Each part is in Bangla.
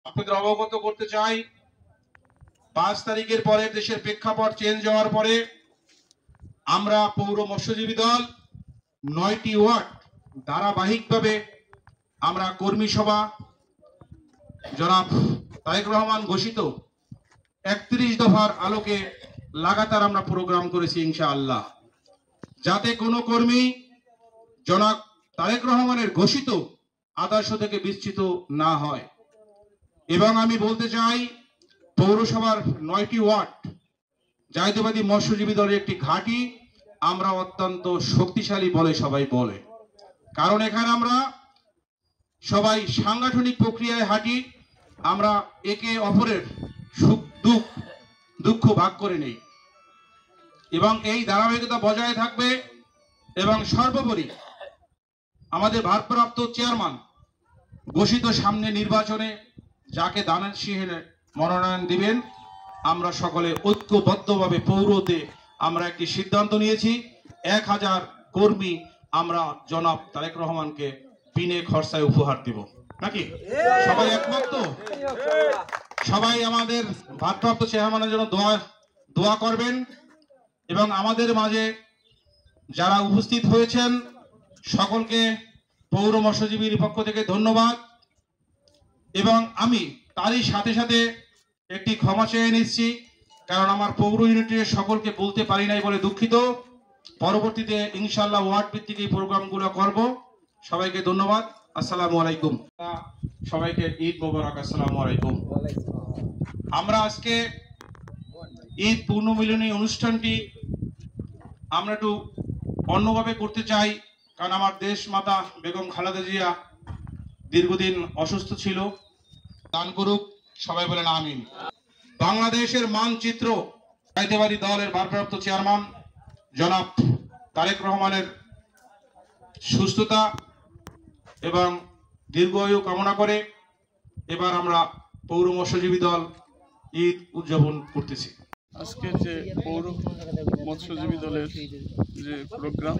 আপনাদের অবগত করতে চাই 5 তারিখের পরে দেশের প্রেক্ষাপট চেঞ্জ হওয়ার পরে আমরা পৌর মৎস্যজীবী দল 9টি ওয়ার্ড ধারাবাহিকভাবে আমরা কর্মী সভা জনাব তারেক রহমান ঘোষিত 31 দফার আলোকে লাগাতার আমরা প্রোগ্রাম করেছি ইনশাআল্লাহ, যাতে কোনো কর্মী জনাব তারেক রহমানের ঘোষিত আদর্শ থেকে বিচ্যুত না হয়। এবং আমি বলতে চাই পৌরসভার 9টি ওয়ার্ড জাতীয়তাবাদী মৎস্যজীবী দলের একটি ঘাঁটি, আমরা অত্যন্ত শক্তিশালী বলে সবাই বলে, কারণ এখানে আমরা সবাই সাংগঠনিক প্রক্রিয়ায় হাঁটি, আমরা একে অপরের সুখ দুঃখ ভাগ করে নেই এবং এই ধারাবাহিকতা বজায় থাকবে। এবং সর্বোপরি আমাদের ভারপ্রাপ্ত চেয়ারম্যান ঘোষিত সামনে নির্বাচনে যাকে দানের সিংহের মনোনয়ন দিবেন, আমরা সকলে ঐক্যবদ্ধভাবে পৌরতে আমরা একটি সিদ্ধান্ত নিয়েছি 1000 কর্মী আমরা জনাব তারেক রহমানকে বিনে খরচায় উপহার দিব, নাকি সবাই একমত তো? সবাই আমাদের ভারপ্রাপ্ত চেয়ারম্যানের জন্য দোয়া করবেন। এবং আমাদের মাঝে যারা উপস্থিত হয়েছেন সকলকে পৌর মৎস্যজীবীর পক্ষ থেকে ধন্যবাদ। এবং আমি তারই সাথে সাথে একটি ক্ষমা চেয়ে নিচ্ছি, কারণ আমার পৌর ইউনিটের সকলকে বলতে পারি নাই বলে দুঃখিত। পরবর্তীতে ইনশাআল্লাহ ওয়ার্ড ভিত্তিক এই প্রোগ্রামগুলো করব। সবাইকে ধন্যবাদ। আসসালামু আলাইকুম। সবাইকে ঈদ মোবারক। আসসালামু আলাইকুম। আমরা আজকে ঈদ পূর্ণমিলনী অনুষ্ঠানটি আমরা একটু অন্যভাবে করতে চাই, কারণ আমার দেশ মাতা বেগম খালেদা জিয়া দীর্ঘদিন অসুস্থ ছিল, দান করুক, সবাই বলেন আমিন। বাংলাদেশের মানচিত্র জাতীয়তাবাদী দলের ভারপ্রাপ্ত চেয়ারম্যান জনাব তারেক রহমানের সুস্থতা এবং দীর্ঘায়ু কামনা করে এবার আমরা পৌর মৎস্যজীবী দল ঈদ উদযাপন করতেছি। আজকে যে পৌর মৎস্যজীবী দলের যে প্রোগ্রাম,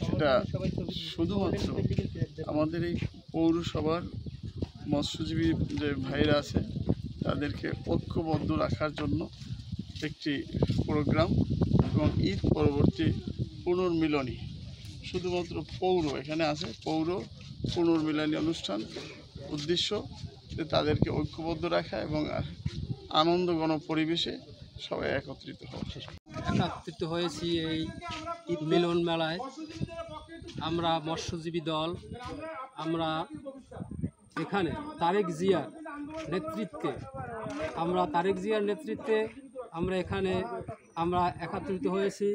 সেটা শুধুমাত্র আমাদের এই পৌরসভার মৎস্যজীবী যে ভাইরা আছে তাদেরকে ঐক্যবদ্ধ রাখার জন্য একটি প্রোগ্রাম এবং ঈদ পরবর্তী পুনর্মিলনী, শুধুমাত্র পৌর এখানে আছে, পৌর পুনর্মিলনী অনুষ্ঠান উদ্দেশ্য যে তাদেরকে ঐক্যবদ্ধ রাখা এবং আনন্দঘন পরিবেশে সবাই একত্রিত হয়েছি এই ঈদ মিলন মেলায়। আমরা মৎস্যজীবী দল, আমরা এখানে তারেক জিয়ার নেতৃত্বে আমরা এখানে একত্রিত হয়েছি।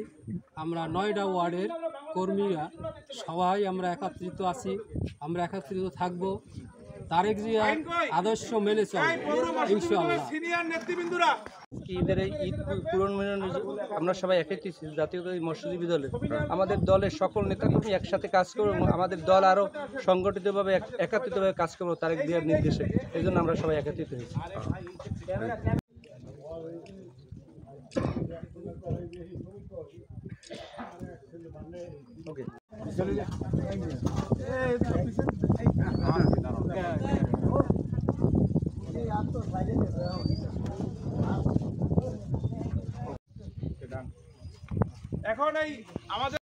আমরা 9টা ওয়ার্ডের কর্মীরা সবাই আমরা একত্রিত আছি, আমরা একত্রিত থাকব। তারেক জিয়ার আদর্শ মেনে চলবে ইনশাআল্লাহ। ঈদের এই ঈদ পূরণ মিলন আমরা সবাই একত্রিত জাতীয়তাবাদী মৎস্যজীবী দলের, আমাদের দলের সকল নেতাকর্মী একসাথে কাজ করবো, আমাদের দল আরও সংগঠিতভাবে একত্রিতভাবে কাজ করবো তারেক জিয়ার নির্দেশে। এই জন্য আমরা সবাই একত্রিত হয়েছি। এখন এই আমাদের